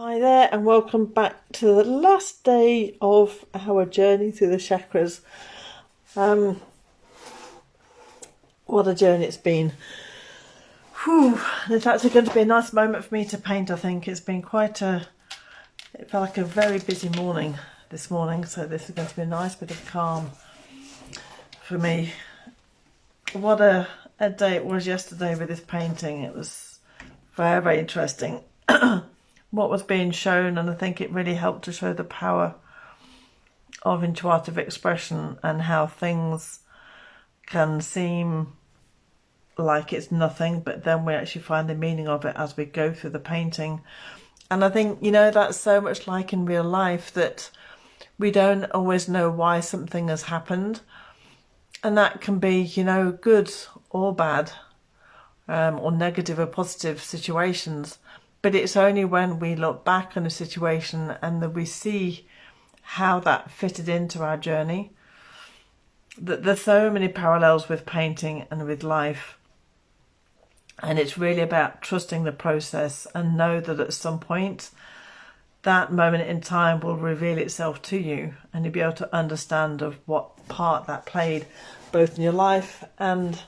Hi there and welcome back to the last day of our journey through the chakras. What a journey it's been. Whew. It's actually going to be a nice moment for me to paint, I think. It's been it felt like a very busy morning this morning, so this is going to be a nice bit of calm for me. What a day it was yesterday with this painting. It was very, very interesting. What was being shown, and I think it really helped to show the power of intuitive expression and how things can seem like it's nothing, but then we actually find the meaning of it as we go through the painting. And I think, that's so much like in real life, that we don't always know why something has happened, and that can be, good or bad, or negative or positive situations. But it's only when we look back on a situation and that we see how that fitted into our journey, that there's so many parallels with painting and with life. And it's really about trusting the process and know that at some point that moment in time will reveal itself to you, and you'll be able to understand of what part that played both in your life and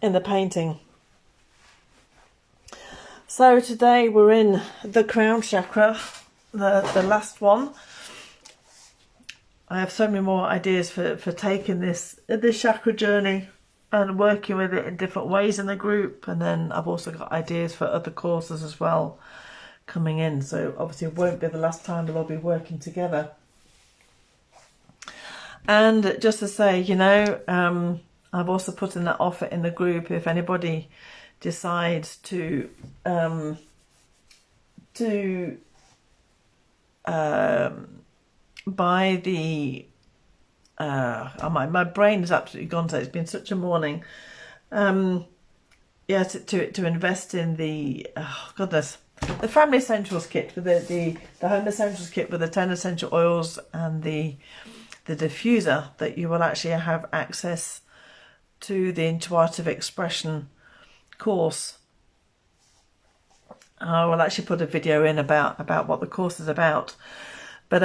in the painting. So today we're in the crown chakra, the last one. I have so many more ideas for taking this chakra journey and working with it in different ways in the group. And then I've also got ideas for other courses as well coming in. So obviously it won't be the last time we'll all be working together. And just to say, I've also put in that offer in the group if anybody decides to buy the my brain is absolutely gone, so it's been such a morning. To invest in the the family essentials kit, with the home essentials kit with the 10 essential oils and the diffuser, that you will actually have access to the intuitive expression course. I will actually put a video in about what the course is about. But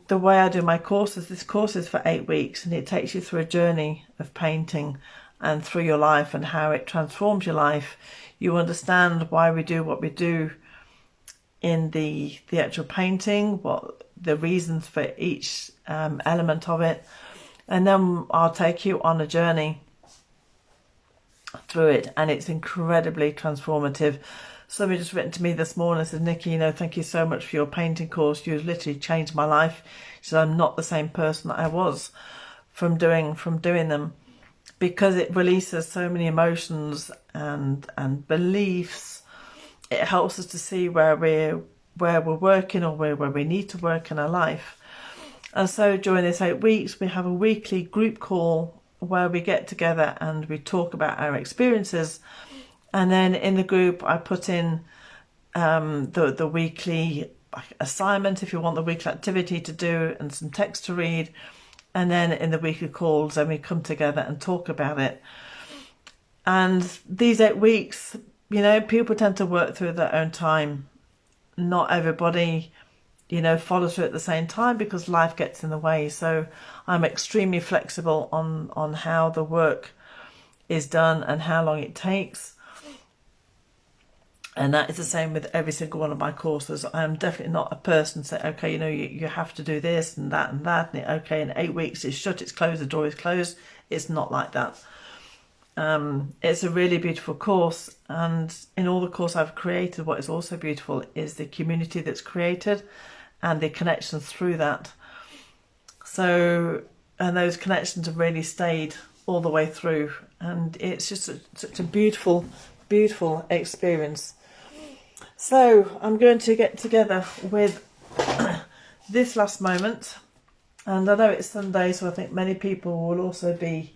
the way I do my courses, this course is for 8 weeks, and it takes you through a journey of painting and through your life and how it transforms your life. You understand why we do what we do in the actual painting, what the reasons for each element of it, and then I'll take you on a journey through it, and it's incredibly transformative. Somebody just written to me this morning and said, Nikki, thank you so much for your painting course. You've literally changed my life. She said, I'm not the same person that I was from doing them, because it releases so many emotions and beliefs. It helps us to see where we're working, or where we need to work in our life. And so during this 8 weeks, we have a weekly group call where we get together and we talk about our experiences. And then in the group, I put in the weekly assignment, if you want the weekly activity to do, and some text to read. And then in the weekly calls, then we come together and talk about it. And these 8 weeks, people tend to work through their own time. Not everybody, follows through at the same time, because life gets in the way. So I'm extremely flexible on how the work is done and how long it takes. And that is the same with every single one of my courses. I am definitely not a person say, okay, you have to do this and that and that. And okay, in 8 weeks it's shut, it's closed, the door is closed. It's not like that. It's a really beautiful course. And in all the course I've created, what is also beautiful is the community that's created and the connections through that. So, and those connections have really stayed all the way through. And it's just such a beautiful, beautiful experience. So I'm going to get together with this last moment, and I know it's Sunday, so I think many people will also be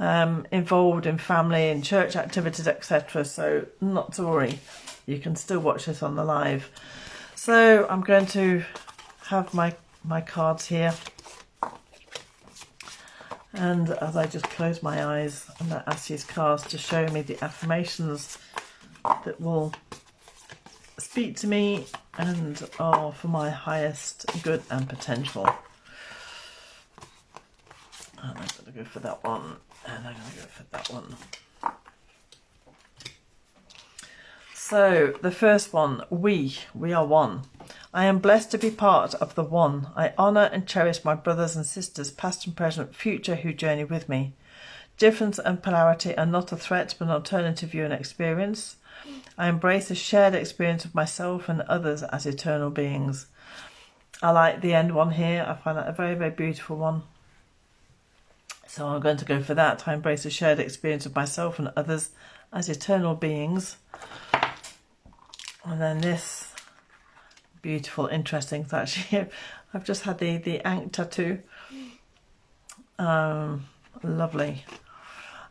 involved in family and church activities, etc. So not to worry, you can still watch this on the live. So I'm going to have my cards here, and as I just close my eyes, I'm going to ask these cards to show me the affirmations that will speak to me and are for my highest good and potential. And I'm going to go for that one, and I'm going to go for that one. So the first one, we are one. I am blessed to be part of the one. I honour and cherish my brothers and sisters, past and present, future, who journey with me. Difference and polarity are not a threat but an alternative view and experience. I embrace the shared experience of myself and others as eternal beings. I like the end one here. I find that a very, very beautiful one. So I'm going to go for that. I embrace the shared experience of myself and others as eternal beings. And then this beautiful, interesting, actually, I've just had the Ankh tattoo. Lovely.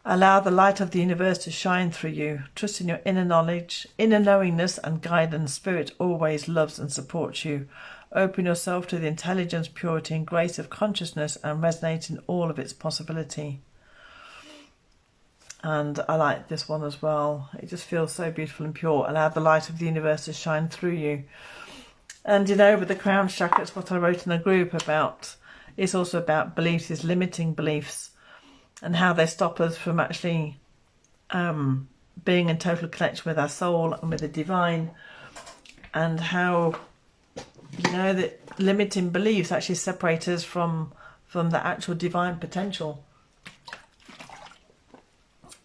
Allow the light of the universe to shine through you. Trust in your inner knowledge, inner knowingness and guidance. Spirit always loves and supports you. Open yourself to the intelligence, purity and grace of consciousness and resonate in all of its possibility. And I like this one as well. It just feels so beautiful and pure. Allow the light of the universe to shine through you. And you know, with the crown chakra, it's what I wrote in a group about. It's also about beliefs, is limiting beliefs, and how they stop us from actually being in total connection with our soul and with the divine. And how, you know, that limiting beliefs actually separate us from the actual divine potential.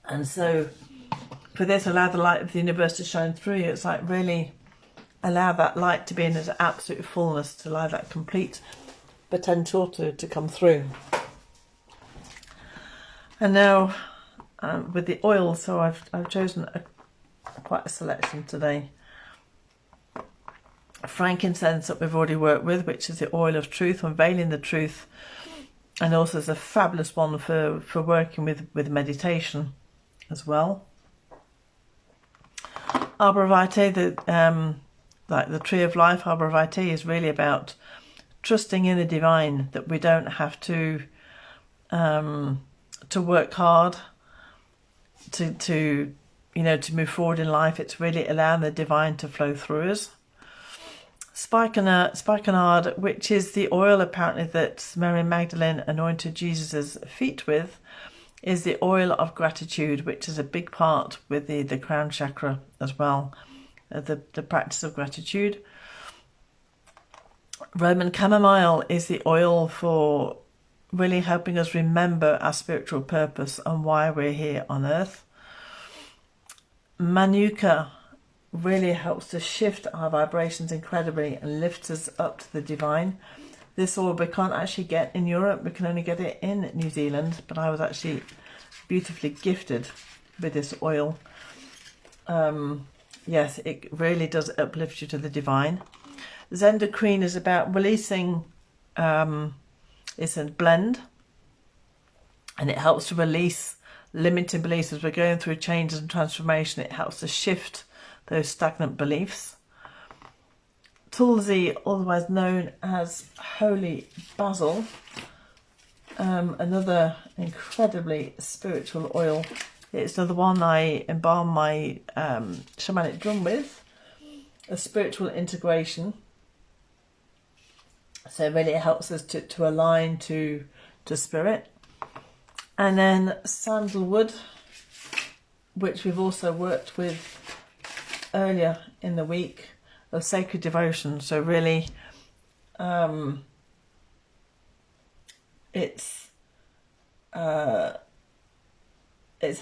And so for this, allow the light of the universe to shine through you. It's like really allow that light to be in its absolute fullness, to allow that complete potential to come through. And now with the oil, so I've chosen quite a selection today. Frankincense that we've already worked with, which is the oil of truth, unveiling the truth. And also is a fabulous one for working with meditation as well. Arbor Vitae, like the tree of life, Arbor Vitae is really about trusting in the divine, that we don't have to work hard to move forward in life. It's really allowing the divine to flow through us. Spikenard, which is the oil apparently that Mary Magdalene anointed Jesus' feet with, is the oil of gratitude, which is a big part with the crown chakra as well, the practice of gratitude. Roman chamomile is the oil for really helping us remember our spiritual purpose and why we're here on earth. Manuka really helps to shift our vibrations incredibly and lifts us up to the divine. This oil we can't actually get in Europe, we can only get it in New Zealand, but I was actually beautifully gifted with this oil. Yes, it really does uplift you to the divine. Zendocrine is about releasing, it's a blend, and it helps to release limiting beliefs as we're going through changes and transformation. It helps to shift those stagnant beliefs. Tulsi, otherwise known as holy basil, another incredibly spiritual oil. It's the one I embalm my shamanic drum with, a spiritual integration. So really it helps us to align to spirit. And then sandalwood, which we've also worked with earlier in the week, of sacred devotion. So really it's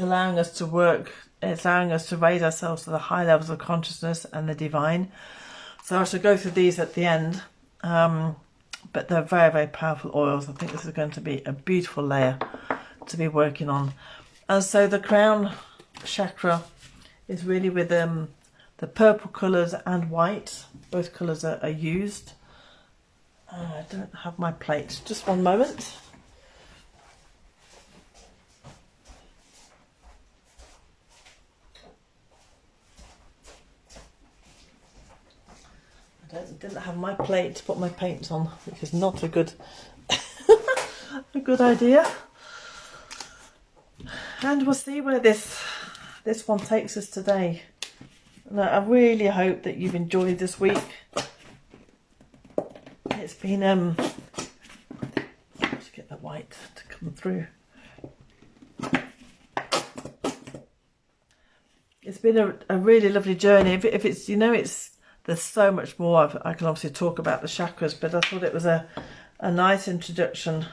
allowing us to work, it's allowing us to raise ourselves to the high levels of consciousness and the divine. So I shall go through these at the end, but they're very, very powerful oils. I think this is going to be a beautiful layer to be working on. And so the crown chakra is really with the purple colours and white. Both colours are used. I don't have my plate. Just one moment. I didn't have my plate to put my paints on, which is not a good a good idea. And we'll see where this one takes us today. And I really hope that you've enjoyed this week. It's been let's get the white to come through. It's been a really lovely journey. If it's, you know, there's so much more. I can obviously talk about the chakras, but I thought it was a nice introduction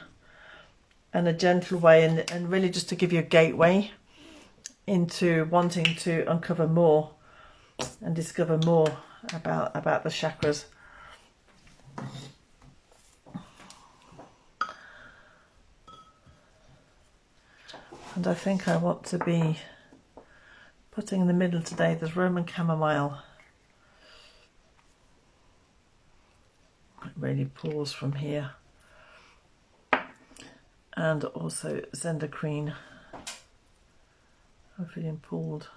and a gentle way, and really just to give you a gateway into wanting to uncover more and discover more about the chakras. And I think I want to be putting in the middle today, there's Roman chamomile. It really pours from here. And also zendocrine. I'm feeling pulled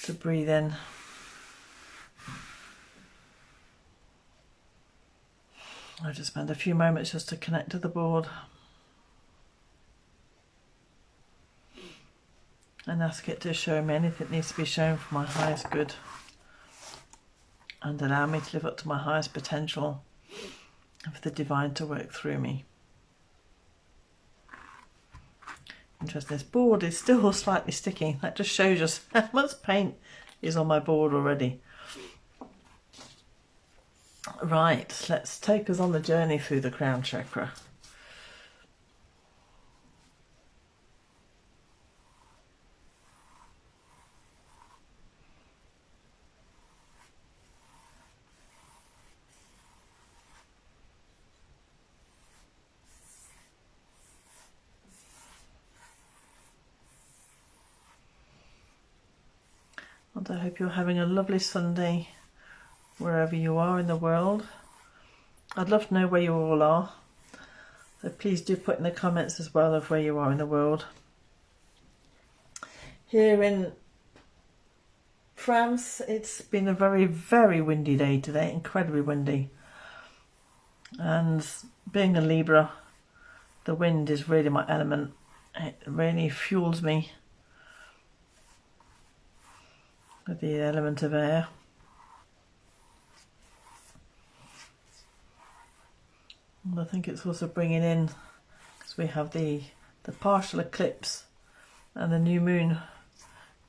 to breathe in. I just spend a few moments just to connect to the board and ask it to show me anything that needs to be shown for my highest good and allow me to live up to my highest potential and for the divine to work through me. Interesting, this board is still slightly sticky. That just shows us how much paint is on my board already. Right, let's take us on the journey through the crown chakra. And I hope you're having a lovely Sunday wherever you are in the world. I'd love to know where you all are. So please do put in the comments as well of where you are in the world. Here in France, it's been a very, very windy day today, incredibly windy. And being a Libra, the wind is really my element. It really fuels me with the element of air. And I think it's also bringing in, because we have the partial eclipse and the new moon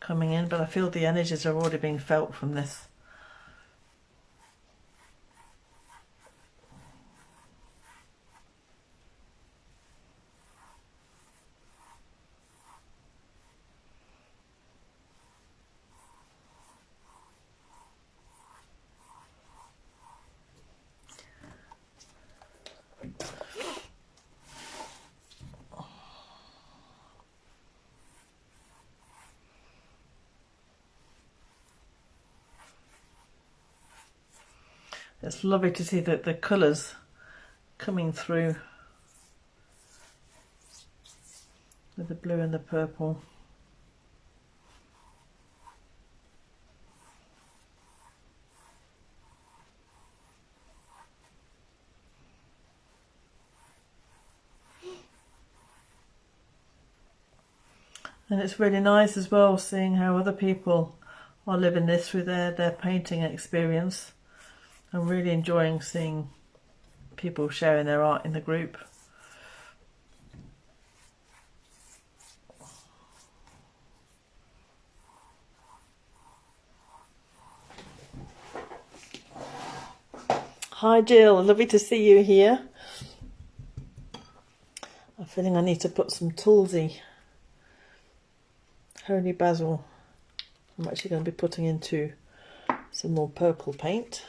coming in, but I feel the energies are already being felt from this. It's lovely to see the colours coming through with the blue and the purple. And it's really nice as well seeing how other people are living this through their painting experience. I'm really enjoying seeing people sharing their art in the group. Hi Jill, lovely to see you here. I'm feeling I need to put some Tulsi Holy Basil. I'm actually going to be putting into some more purple paint.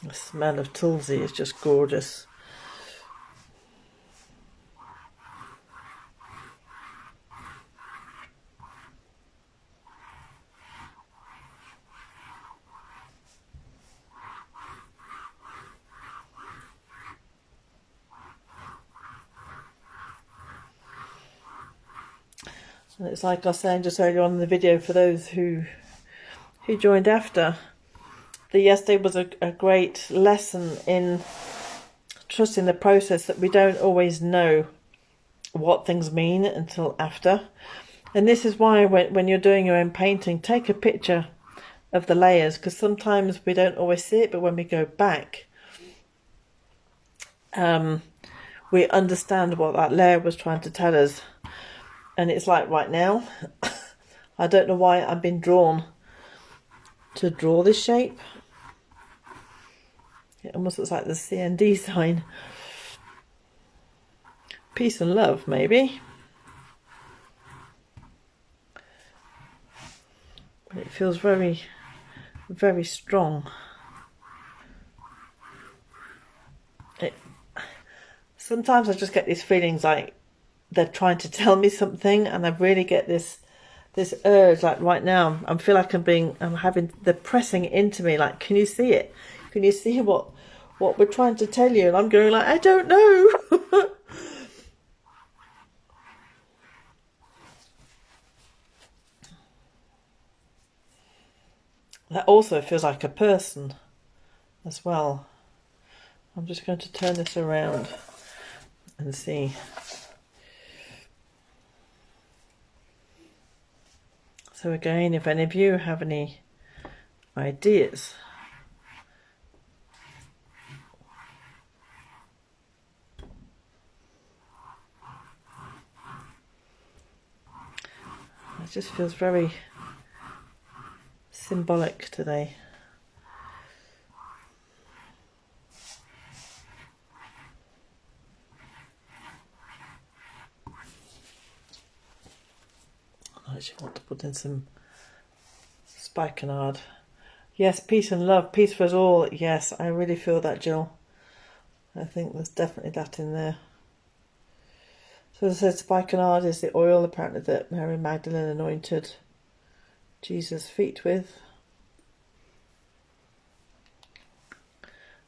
The smell of Tulsi is just gorgeous. And it's like I was saying just earlier on in the video, for those who joined after, that yesterday was a great lesson in trusting the process, that we don't always know what things mean until after. And this is why when you're doing your own painting, take a picture of the layers, because sometimes we don't always see it, but when we go back, we understand what that layer was trying to tell us. And it's like right now, I don't know why I've been drawn to draw this shape. It almost looks like the CND sign. Peace and love, maybe. But it feels very, very strong. Sometimes I just get these feelings like they're trying to tell me something, and I really get this urge. Like right now, I feel like they're pressing into me. Like, can you see it? Can you see what we're trying to tell you? And I'm going like, I don't know. That also feels like a person as well. I'm just going to turn this around and see. So again, if any of you have any ideas, it just feels very symbolic today. I actually want to put in some spikenard. Yes, peace and love, peace for us all. Yes, I really feel that, Jill. I think there's definitely that in there. So as I said, spikenard is the oil apparently that Mary Magdalene anointed Jesus' feet with.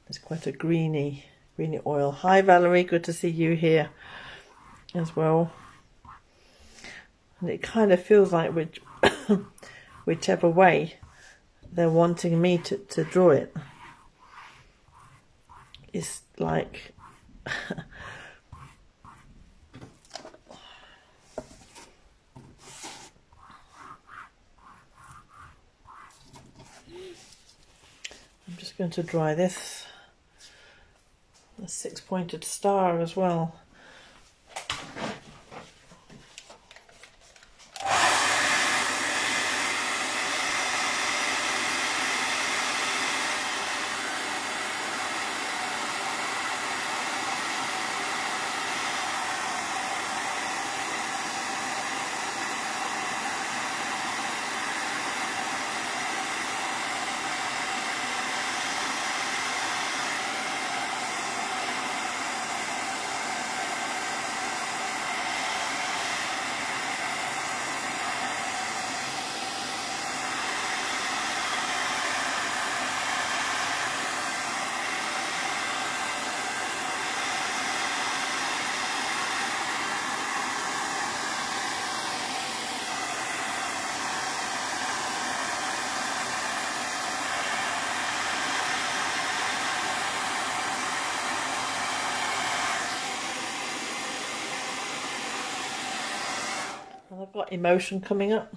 It's quite a greeny oil. Hi Valerie, good to see you here as well. And it kind of feels like whichever way they're wanting me to draw it, it's like I'm just going to dry this, a 6-pointed star as well. And I've got emotion coming up.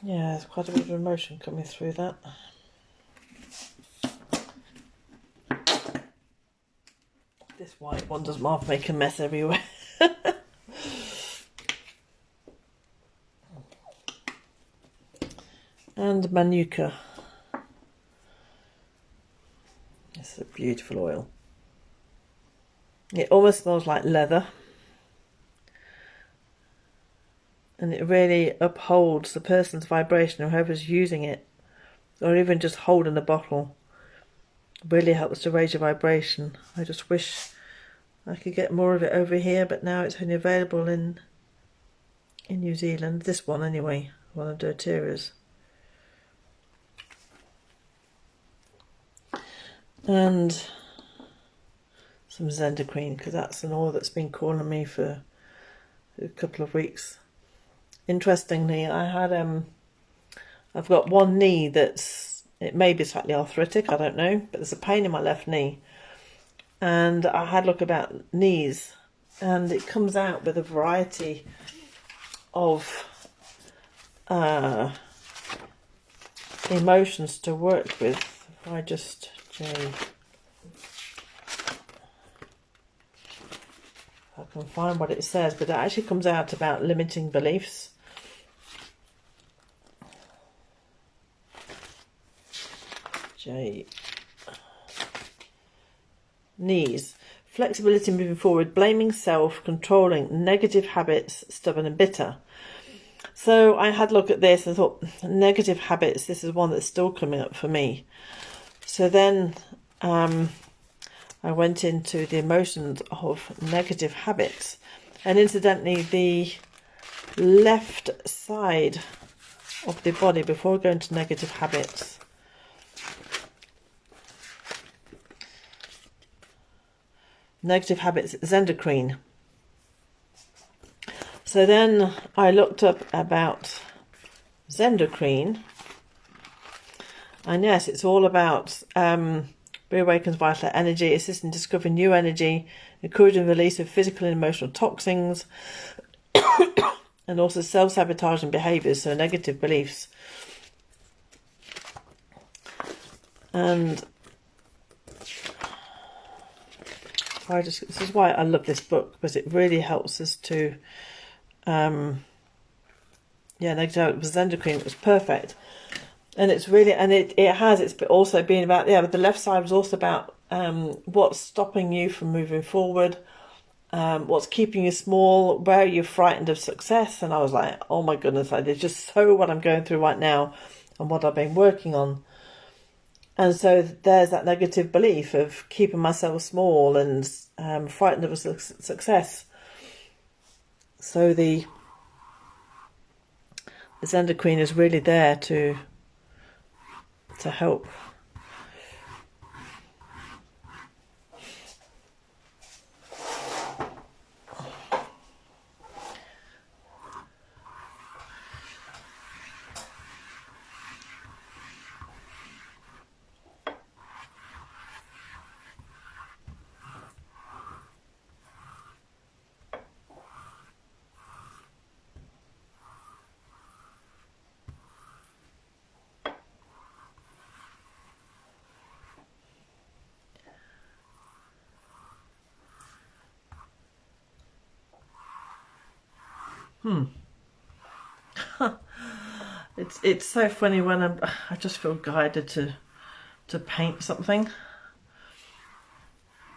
Yeah, there's quite a bit of emotion coming through that. This white one does make a mess everywhere. And Manuka. It's a beautiful oil. It almost smells like leather. And it really upholds the person's vibration, or whoever's using it, or even just holding the bottle. Really helps to raise your vibration. I just wish I could get more of it over here, but now it's only available in New Zealand. This one anyway, one of doTERRA's. And some Zendocrine, because that's an oil that's been calling me for a couple of weeks. Interestingly, I've got one knee it may be slightly arthritic, I don't know, but there's a pain in my left knee. And I had a look about knees, and it comes out with a variety of emotions to work with. If I just, I can find what it says, but it actually comes out about limiting beliefs. Knees. Flexibility moving forward, blaming self, controlling, negative habits, stubborn and bitter. So I had a look at this and thought, negative habits, this is one that's still coming up for me. So then I went into the emotions of negative habits. And incidentally, the left side of the body, before I go into negative habits, Zendocrine. So then I looked up about Zendocrine, and yes, it's all about reawakens vital energy, assisting discovering new energy, encouraging the release of physical and emotional toxins, and also self-sabotaging behaviours, so negative beliefs. And this is why I love this book, because it really helps us to negative Zendocrine, it was perfect. And it's really, and it's also been about, but the left side was also about what's stopping you from moving forward, what's keeping you small, where you're frightened of success. And I was like, oh my goodness, it's just so what I'm going through right now and what I've been working on. And so there's that negative belief of keeping myself small and frightened of success. So the Zendocrine is really there to help. It's so funny when I just feel guided to paint something,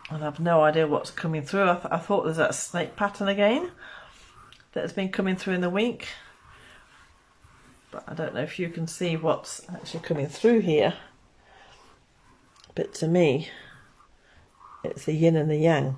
and I have no idea what's coming through. I thought there's that snake pattern again that has been coming through in the week, but I don't know if you can see what's actually coming through here. But to me, it's the yin and the yang.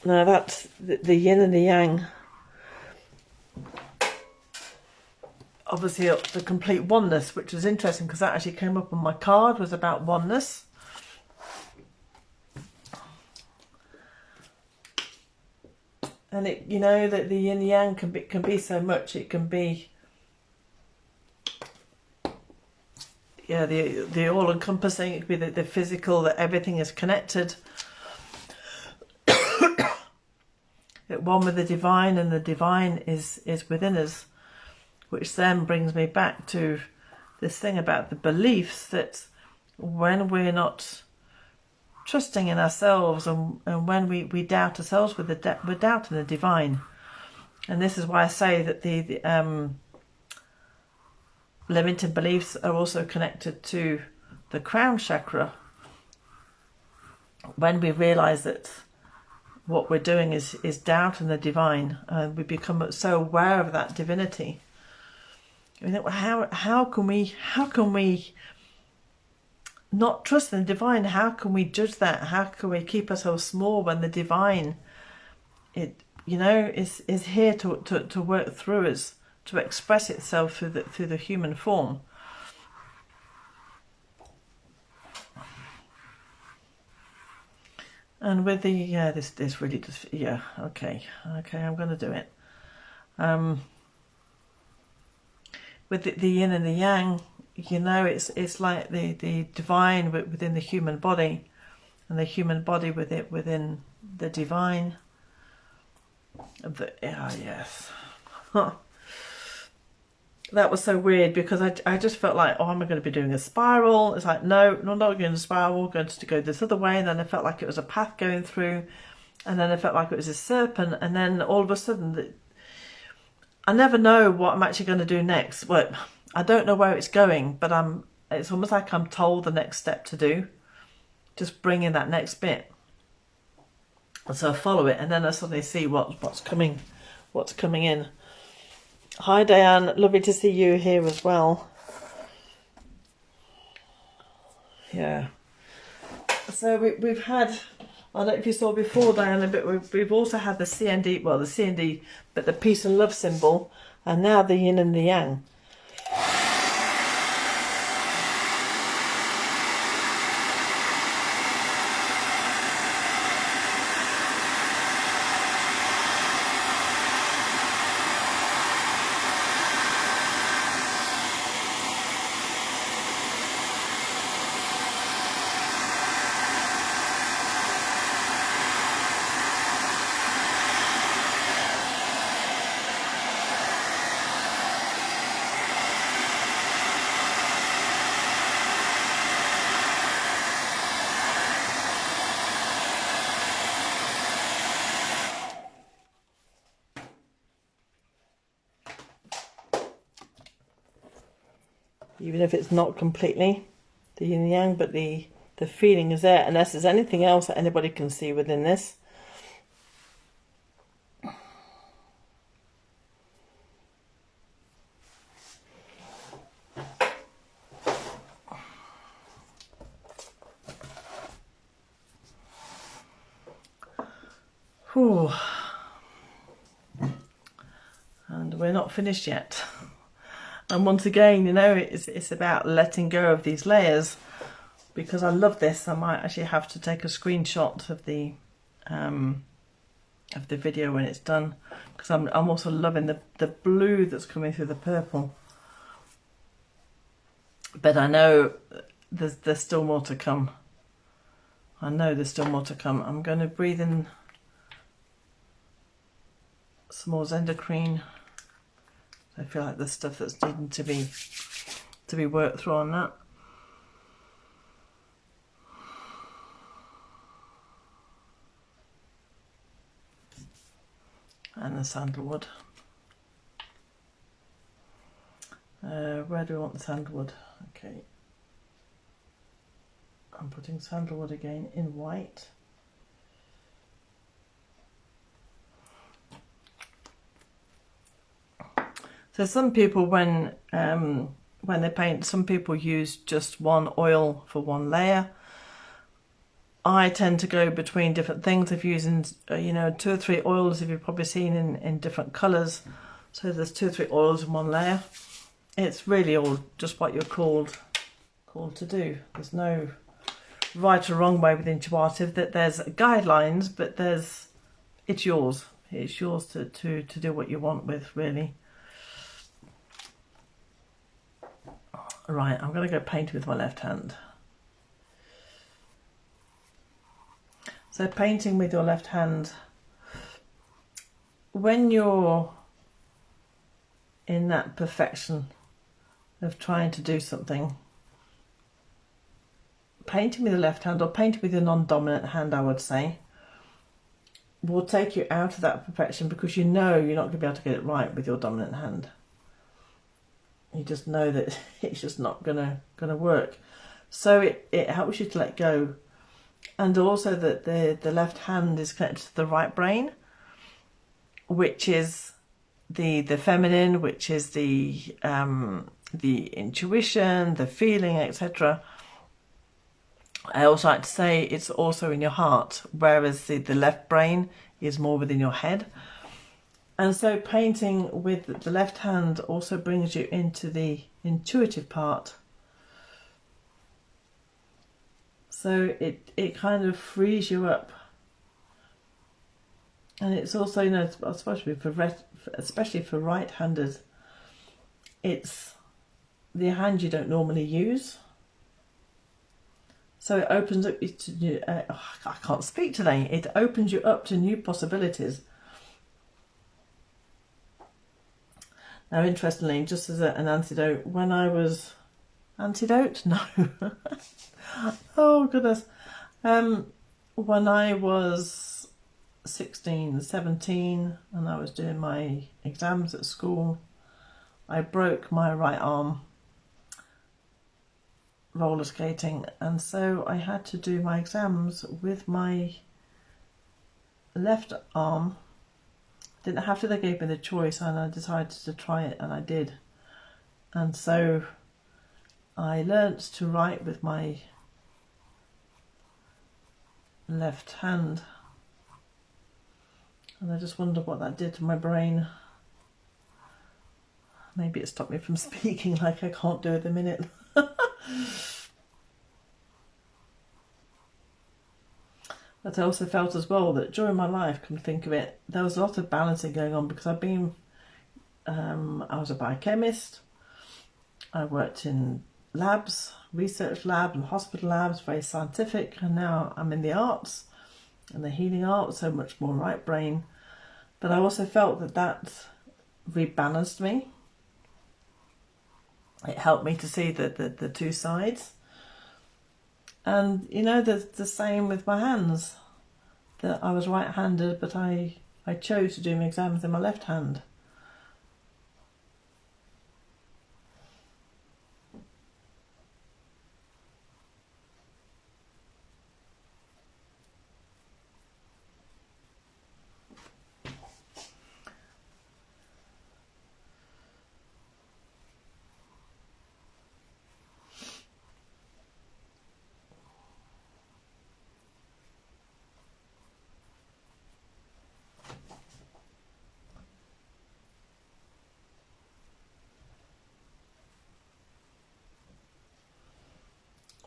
Now that's the yin and the yang. Obviously the complete oneness, which was interesting because that actually came up on my card, was about oneness. And it, that the yin and yang can be so much. It can be, the all encompassing. It could be the physical, that everything is connected. At one with the divine, and the divine is within us, which then brings me back to this thing about the beliefs, that when we're not trusting in ourselves, and when we doubt ourselves, we're doubting the divine. And this is why I say that the limited beliefs are also connected to the crown chakra. When we realise that what we're doing is doubting the divine, and we become so aware of that divinity, You think, well, how can we not trust in the divine? How can we judge that? How can we keep ourselves small when the divine, is here to work through us, to express itself through the human form? And with the this really does, okay, I'm going to do it. With the yin and the yang, it's like the divine within the human body, and the human body within the divine. Yes. That was so weird, because I just felt like, oh, am I going to be doing a spiral? It's like, no, I'm not going to spiral, I'm going to go this other way. And then I felt like it was a path going through, and then I felt like it was a serpent, and then all of a sudden, I never know what I'm actually going to do next. Well, I don't know where it's going, but it's almost like I'm told the next step to do. Just bring in that next bit. And so I follow it, and then I suddenly see what's coming in. Hi Diane, lovely to see you here as well. Yeah. So we've had, I don't know if you saw before, Diana, but we've also had the CND, well, the CND, but the peace and love symbol, and now the yin and the yang. Even if it's not completely the yin and yang, but the feeling is there, unless there's anything else that anybody can see within this. Whew. And we're not finished yet. And once again, it's about letting go of these layers, because I love this. I might actually have to take a screenshot of the video when it's done, because I'm also loving the blue that's coming through the purple. But I know there's still more to come. I'm going to breathe in some more Zendocrine. I feel like there's stuff that's needing to be worked through on that. And the sandalwood. Where do we want the sandalwood? Okay. I'm putting sandalwood again in white. So some people, when they paint, some people use just one oil for one layer. I tend to go between different things of using, 2 or 3 oils, if you've probably seen in different colours. So there's 2 or 3 oils in one layer. It's really all just what you're called to do. There's no right or wrong way with intuitive. That there's guidelines, but it's yours. It's yours to do what you want with, really. Right, I'm going to go paint with my left hand. So painting with your left hand, when you're in that perfection of trying to do something, painting with the left hand, or painting with your non-dominant hand, I would say, will take you out of that perfection, because you're not going to be able to get it right with your dominant hand. You just know that it's just not gonna work. So it helps you to let go, and also that the left hand is connected to the right brain, which is the feminine, which is the intuition, the feeling, etc. I also like to say it's also in your heart, whereas the left brain is more within your head. And so painting with the left hand also brings you into the intuitive part. So it kind of frees you up. And it's also, you know, especially for right-handed, it's the hand you don't normally use. So it opens up to I can't speak today. It opens you up to new possibilities. Now, interestingly, just as an antidote, when I was... Antidote? No. Oh, goodness. When I was 16, 17, and I was doing my exams at school, I broke my right arm roller skating, and so I had to do my exams with my left arm. Didn't have to, they gave me the choice, and I decided to try it, and I did. And so I learnt to write with my left hand, and I just wondered what that did to my brain. Maybe it stopped me from speaking like I can't do at the minute. But I also felt as well that during my life, come to think of it, there was a lot of balancing going on, because I've been, I was a biochemist, I worked in labs, research lab and hospital labs, very scientific, and now I'm in the arts and the healing arts, so much more right brain. But I also felt that rebalanced me. It helped me to see the two sides. And, you know, the same with my hands. That I was right-handed, but I chose to do my exams in my left hand.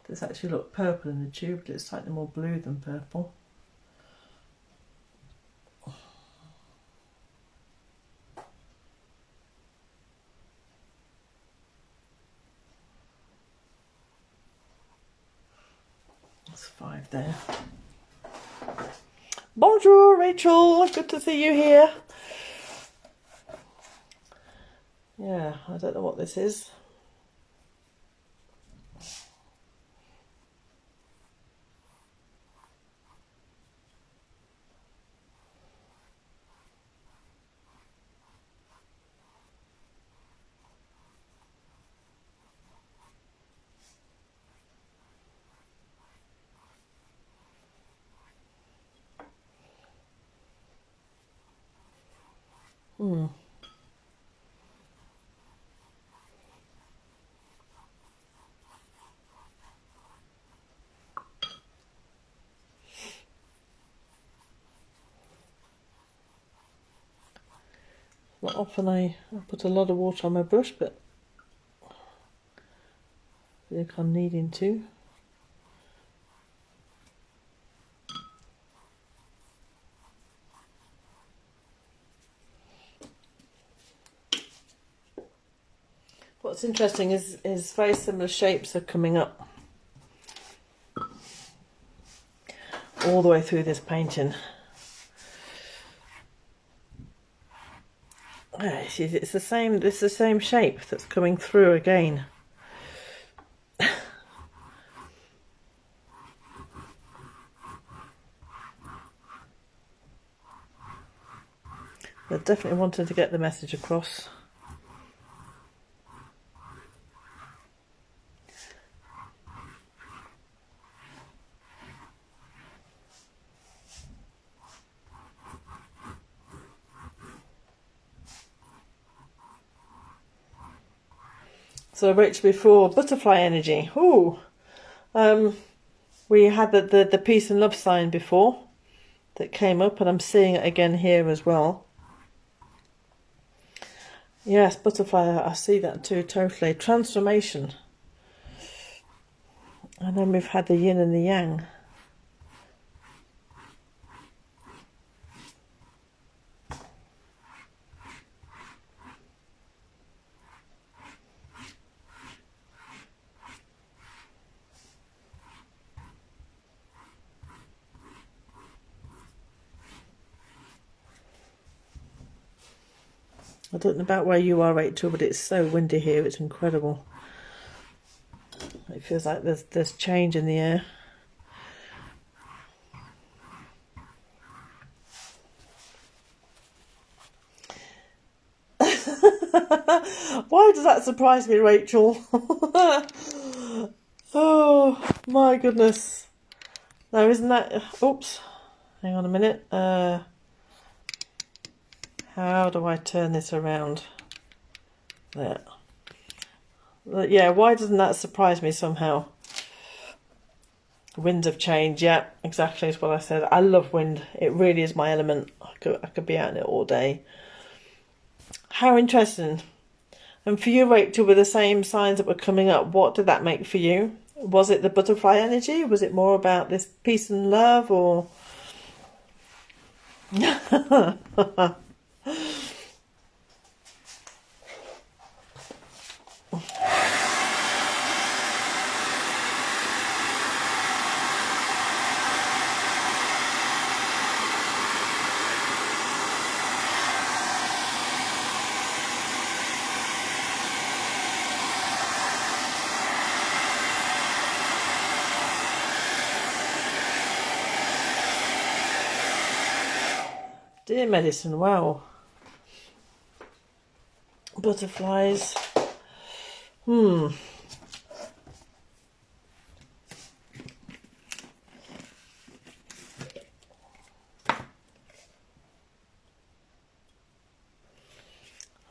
This actually looked purple in the tube, but it's slightly more blue than purple. That's 5 there. Bonjour, Rachel. Good to see you here. Yeah, I don't know what this is. Not often I put a lot of water on my brush, but I think I'm needing to. What's interesting is very similar shapes are coming up all the way through this painting. It's the same shape that's coming through again. I definitely wanted to get the message across. So Rachel, before butterfly energy. Ooh. We had the peace and love sign before that came up, and I'm seeing it again here as well. Yes, butterfly, I see that too, totally. Transformation. And then we've had the yin and the yang. I don't know about where you are, Rachel, but it's so windy here. It's incredible. It feels like there's change in the air. Why does that surprise me, Rachel? Oh, my goodness. No, isn't that... Oops. Hang on a minute. How do I turn this around? There. Yeah, why doesn't that surprise me somehow? Winds of change, yeah, exactly is what I said. I love wind. It really is my element. I could be out in it all day. How interesting. And for you, Rachel, with the same signs that were coming up, what did that make for you? Was it the butterfly energy? Was it more about this peace and love, or... Dear medicine, wow. Butterflies.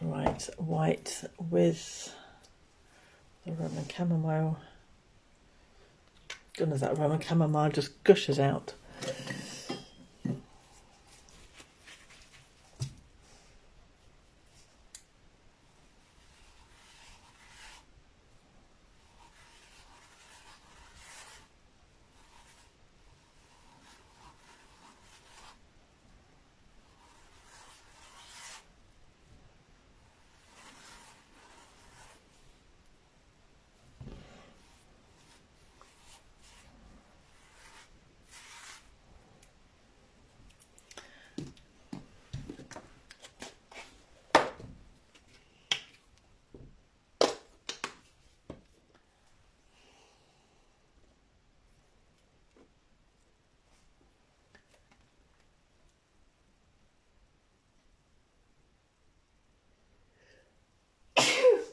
Right, white with the Roman chamomile. Goodness, that Roman chamomile just gushes out.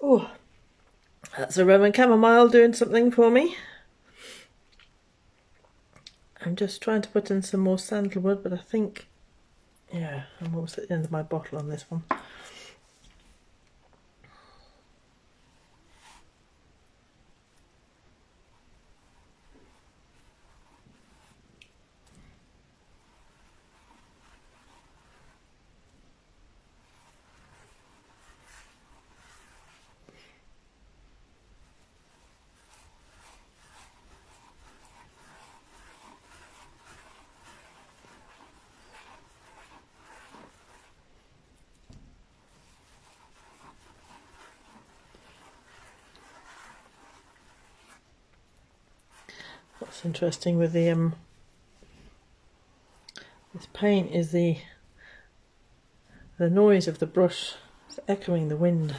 Oh, that's a Roman chamomile doing something for me. I'm just trying to put in some more sandalwood, but I think, yeah, I'm almost at the end of my bottle on this one. What's interesting with the this paint is the noise of the brush. It's echoing the wind.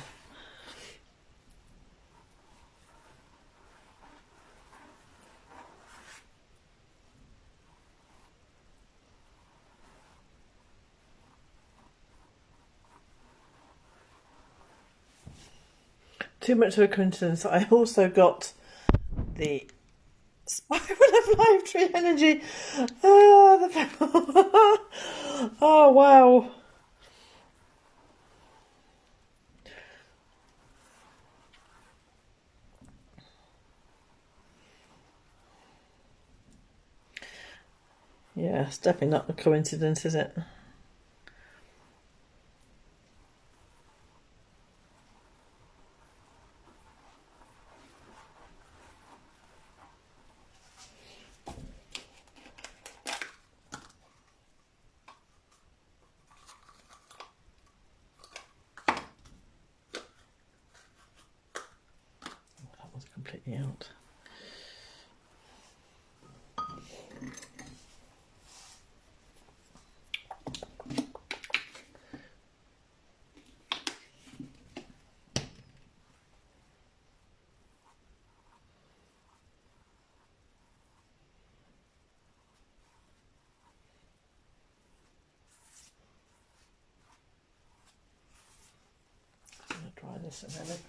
Too much of a coincidence. I also got the Spiral of Life Tree Energy. Oh, wow. Yeah, it's definitely not a coincidence, is it? That was completely out. I'm going to dry this a minute.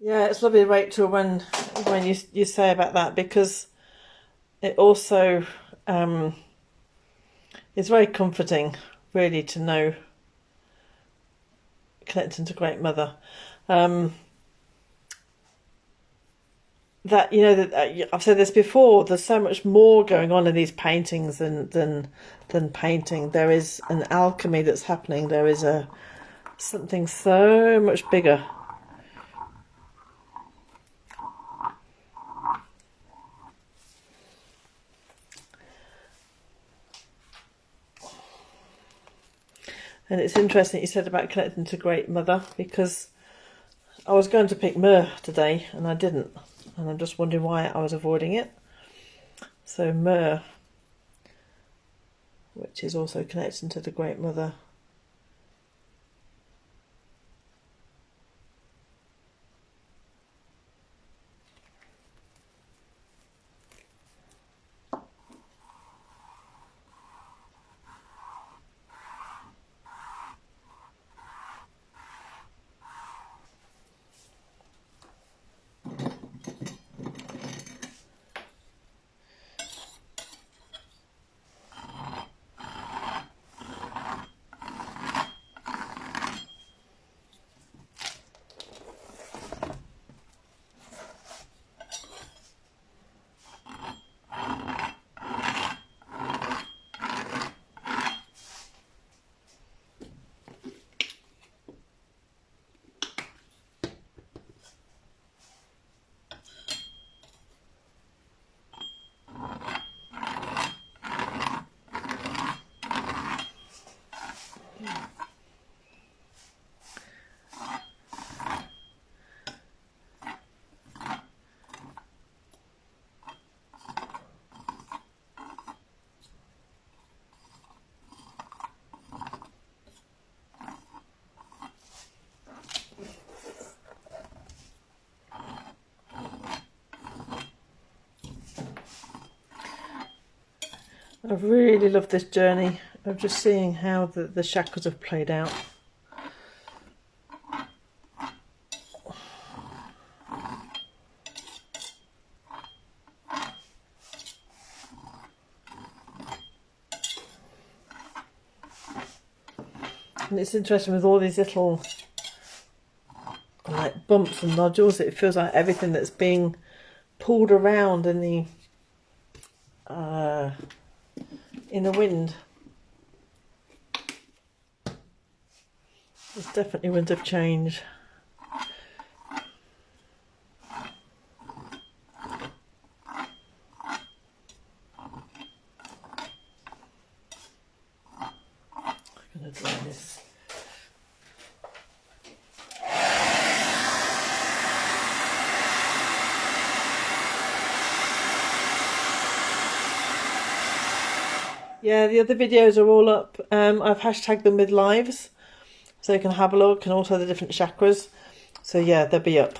Yeah, it's lovely, Rachel, when you say about that, because it also is very comforting, really, to know, connecting to Great Mother, that, you know, that I've said this before. There's so much more going on in these paintings than painting. There is an alchemy that's happening. There is something so much bigger. And it's interesting you said about connecting to Great Mother, because I was going to pick myrrh today and I didn't. And I'm just wondering why I was avoiding it. So myrrh, which is also connecting to the Great Mother. I've really loved this journey of just seeing how the chakras have played out. And it's interesting with all these little like bumps and nodules. It feels like everything that's being pulled around in the wind. definitely wind of change. I'm going to dry this. Yeah, the other videos are all up. I've hashtagged them with lives, so you can have a look, and also the different chakras. So yeah, they'll be up.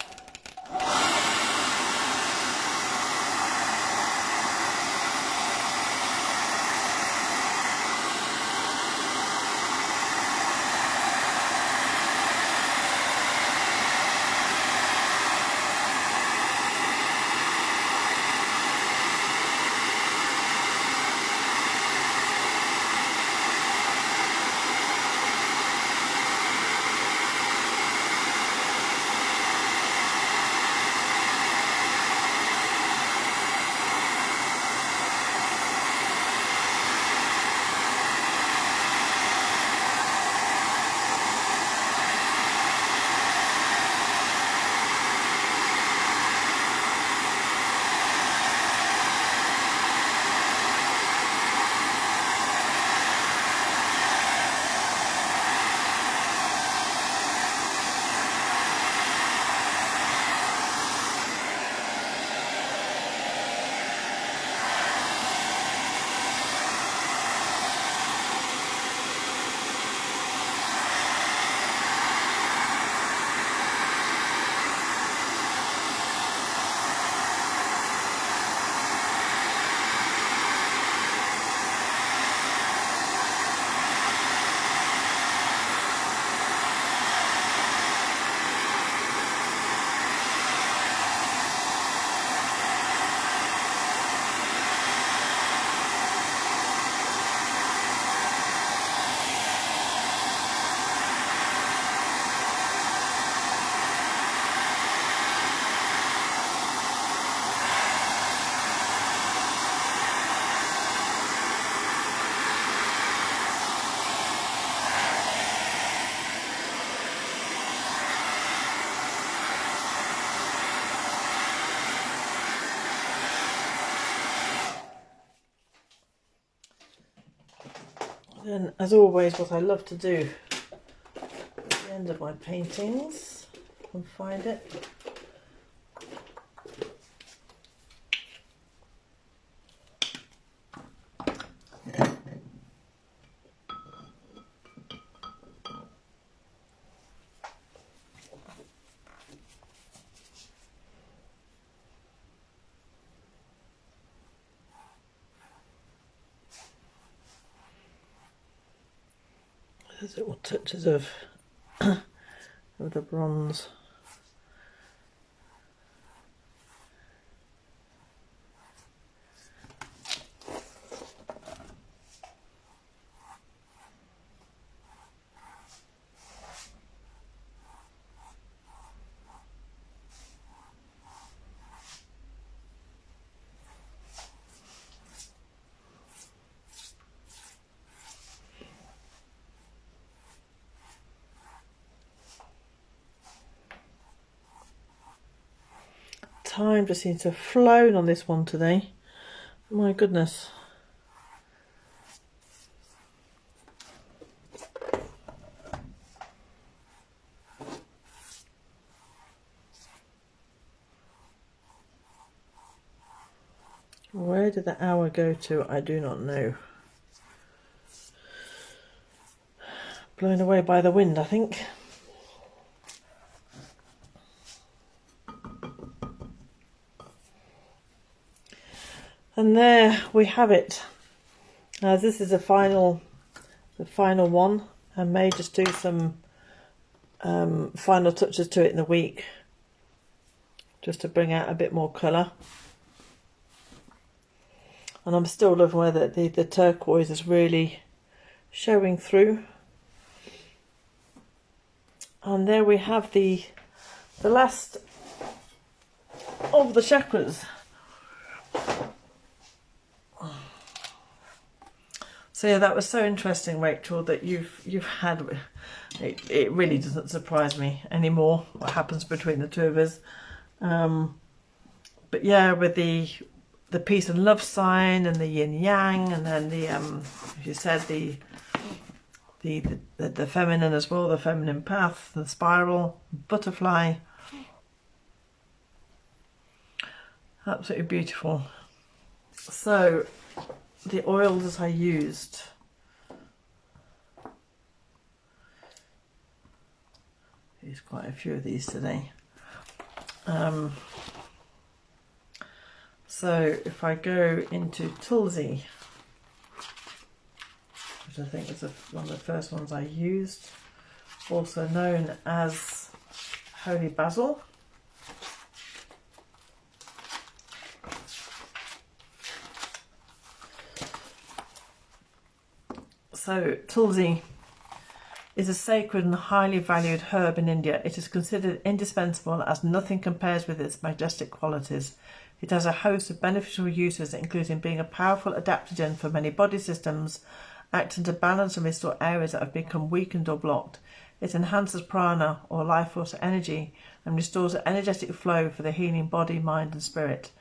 Then, as always, what I love to do at the end of my paintings, if I can find it, there's little touches of the bronze. Time just seems to have flown on this one today. My goodness. Where did the hour go to? I do not know. Blown away by the wind, I think. And there we have it. This is the final one. I may just do some final touches to it in the week, just to bring out a bit more colour. And I'm still loving where the turquoise is really showing through. And there we have the last of the chakras. So So yeah, that was so interesting, Rachel, that you've had. It really doesn't surprise me anymore what happens between the two of us. But yeah, with the peace and love sign and the yin yang, and then the you said the feminine as well, the feminine path, the spiral, butterfly. Absolutely beautiful. So the oils I used. Use quite a few of these today. So if I go into Tulsi, which I think was one of the first ones I used, also known as Holy Basil. So Tulsi is a sacred and highly valued herb in India. It is considered indispensable as nothing compares with its majestic qualities. It has a host of beneficial uses, including being a powerful adaptogen for many body systems, acting to balance and restore areas that have become weakened or blocked. It enhances prana, or life force energy, and restores an energetic flow for the healing body, mind and spirit.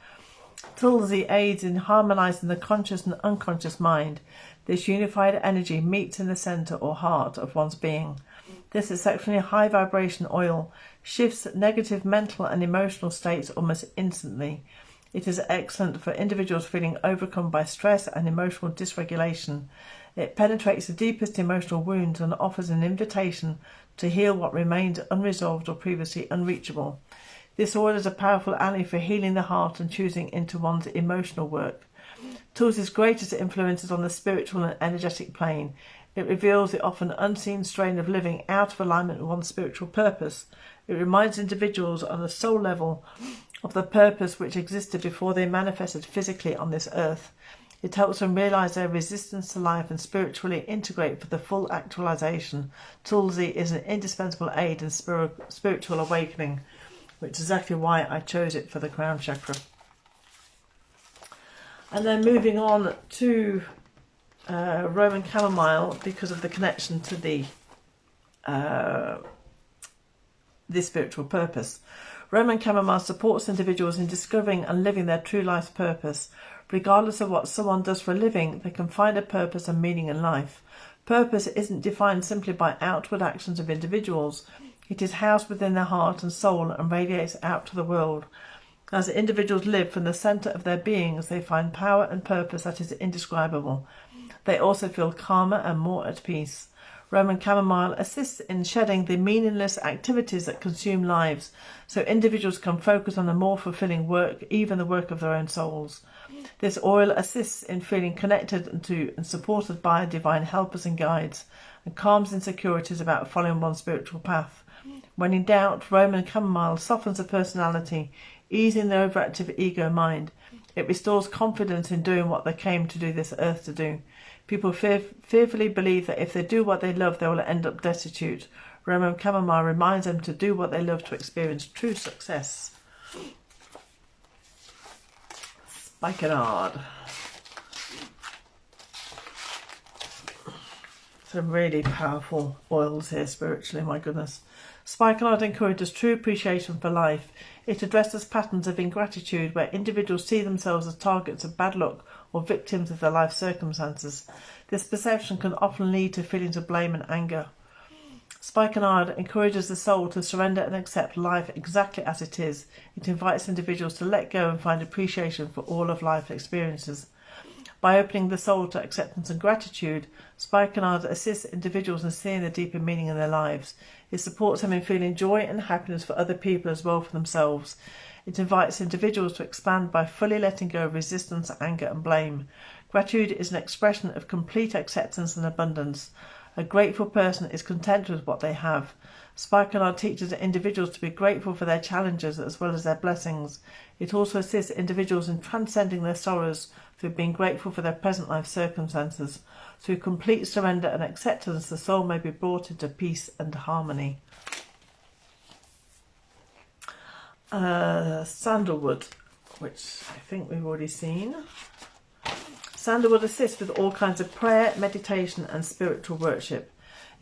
Tulsi aids in harmonizing the conscious and unconscious mind. This unified energy meets in the center or heart of one's being. This exceptionally high vibration oil shifts negative mental and emotional states almost instantly. It is excellent for individuals feeling overcome by stress and emotional dysregulation. It penetrates the deepest emotional wounds and offers an invitation to heal what remained unresolved or previously unreachable. This oil is a powerful ally for healing the heart and choosing into one's emotional work. Tulsi's greatest influence is on the spiritual and energetic plane. It reveals the often unseen strain of living out of alignment with one's spiritual purpose. It reminds individuals on the soul level of the purpose which existed before they manifested physically on this earth. It helps them realize their resistance to life and spiritually integrate for the full actualization. Tulsi is an indispensable aid in spiritual awakening, which is exactly why I chose it for the crown chakra. And then moving on to Roman chamomile, because of the connection to the this spiritual purpose. Roman chamomile supports individuals in discovering and living their true life's purpose. Regardless of what someone does for a living, they can find a purpose and meaning in life. Purpose isn't defined simply by outward actions of individuals. It is housed within their heart and soul and radiates out to the world. As individuals live from the centre of their beings, they find power and purpose that is indescribable. They also feel calmer and more at peace. Roman chamomile assists in shedding the meaningless activities that consume lives, so individuals can focus on a more fulfilling work, even the work of their own souls. This oil assists in feeling connected to and supported by divine helpers and guides, and calms insecurities about following one's spiritual path. When in doubt, Roman chamomile softens the personality, easing the overactive ego mind. It restores confidence in doing what they came to do this earth to do. People fearfully believe that if they do what they love, they will end up destitute. Roman chamomile reminds them to do what they love to experience true success. Spikenard. Some really powerful oils here spiritually, my goodness. Spikenard encourages true appreciation for life. It addresses patterns of ingratitude where individuals see themselves as targets of bad luck or victims of their life circumstances. This perception can often lead to feelings of blame and anger. Spikenard encourages the soul to surrender and accept life exactly as it is. It invites individuals to let go and find appreciation for all of life's experiences. By opening the soul to acceptance and gratitude, Spikenard assists individuals in seeing the deeper meaning in their lives. It supports them in feeling joy and happiness for other people as well for themselves. It invites individuals to expand by fully letting go of resistance, anger and blame. Gratitude is an expression of complete acceptance and abundance. A grateful person is content with what they have. Spikenard teaches individuals to be grateful for their challenges as well as their blessings. It also assists individuals in transcending their sorrows through being grateful for their present life circumstances. Through complete surrender and acceptance, the soul may be brought into peace and harmony. Sandalwood, which I think we've already seen. Sandalwood assists with all kinds of prayer, meditation and spiritual worship.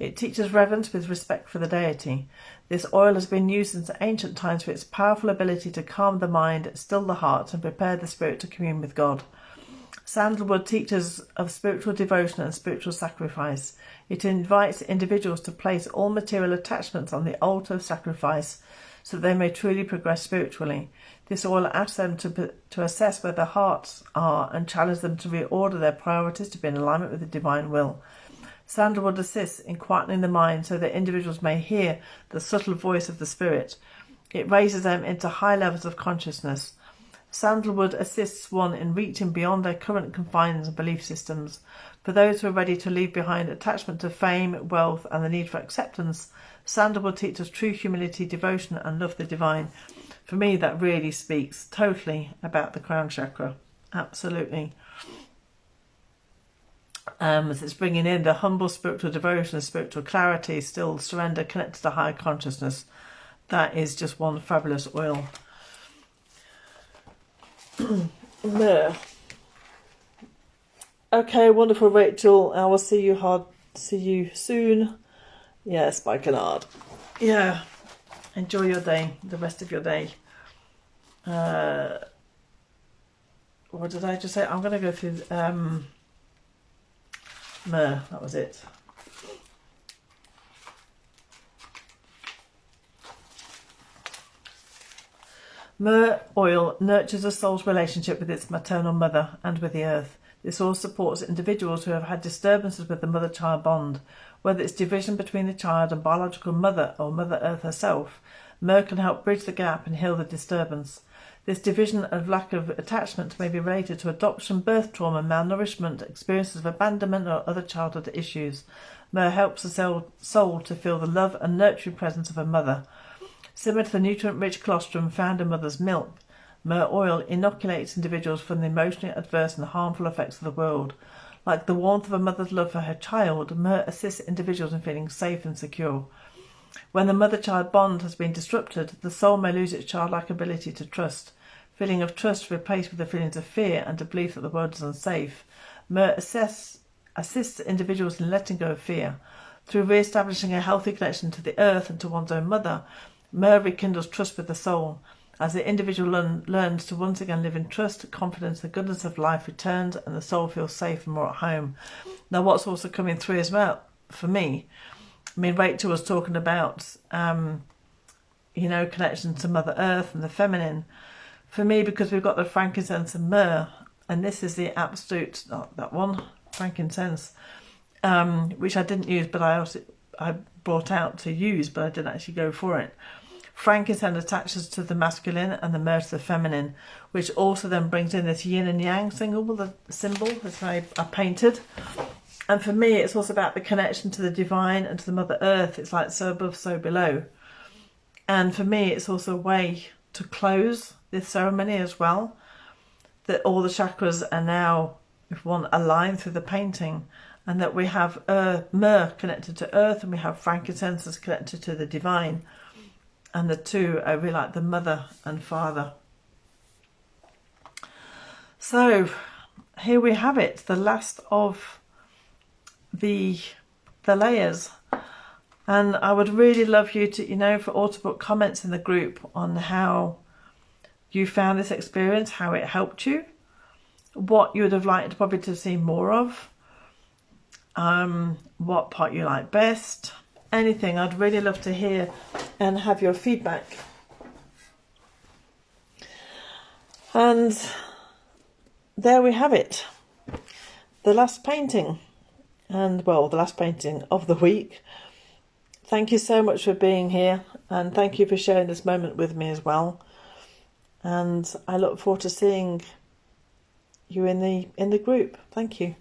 It teaches reverence with respect for the deity. This oil has been used since ancient times for its powerful ability to calm the mind, still the heart and prepare the spirit to commune with God. Sandalwood teaches of spiritual devotion and spiritual sacrifice. It invites individuals to place all material attachments on the altar of sacrifice so that they may truly progress spiritually. This oil asks them to assess where their hearts are and challenge them to reorder their priorities to be in alignment with the divine will. Sandalwood assists in quietening the mind so that individuals may hear the subtle voice of the spirit. It raises them into high levels of consciousness. Sandalwood assists one in reaching beyond their current confines and belief systems. For those who are ready to leave behind attachment to fame, wealth and the need for acceptance, Sandalwood teaches true humility, devotion and love the divine. For me, that really speaks totally about the crown chakra. Absolutely. As it's bringing in the humble spiritual devotion, spiritual clarity, still surrender, connected to higher consciousness. That is just one fabulous oil. Myrrh. Okay, wonderful, Rachel. I will see you soon. Yes, by Canard. Yeah. Enjoy your day, the rest of your day. What did I just say? I'm going to go through myrrh. That was it. Myrrh oil nurtures a soul's relationship with its maternal mother and with the earth. This oil supports individuals who have had disturbances with the mother-child bond, whether it's division between the child and biological mother or Mother Earth herself. Myrrh can help bridge the gap and heal the disturbance. This division of lack of attachment may be related to adoption, birth trauma, malnourishment, experiences of abandonment or other childhood issues. Myrrh helps the soul to feel the love and nurturing presence of a mother. Similar to the nutrient-rich colostrum found in mother's milk, myrrh oil inoculates individuals from the emotionally adverse and harmful effects of the world. Like the warmth of a mother's love for her child, myrrh assists individuals in feeling safe and secure. When the mother-child bond has been disrupted, the soul may lose its childlike ability to trust. Feeling of trust replaced with the feelings of fear and a belief that the world is unsafe. Myrrh assists individuals in letting go of fear. Through re-establishing a healthy connection to the earth and to one's own mother, myrrh rekindles trust with the soul. As the individual learns to once again live in trust, confidence, the goodness of life returns and the soul feels safe and more at home. Now what's also coming through as well, for me, I mean, Rachel was talking about, connection to Mother Earth and the feminine. For me, because we've got the frankincense and myrrh, and this is the absolute, not that one, frankincense, which I didn't use, but I brought out to use, but I didn't actually go for it. Frankincense attaches to the masculine and the myrrh to the feminine, which also then brings in this yin and yang symbol that I painted. And for me, it's also about the connection to the divine and to the Mother Earth. It's like so above, so below. And for me, it's also a way to close this ceremony as well, that all the chakras are now, if one, aligned through the painting, and that we have myrrh connected to earth and we have frankincense that's connected to the divine. And the two are really like the mother and father. So here we have it, the last of the layers. And I would really love you to, for all to put comments in the group on how you found this experience, how it helped you, what you would have liked probably to see more of, what part you like best. Anything, I'd really love to hear and have your feedback. And there we have it. The last painting. And, well, the last painting of the week. Thank you so much for being here. And thank you for sharing this moment with me as well. And I look forward to seeing you in the group. Thank you.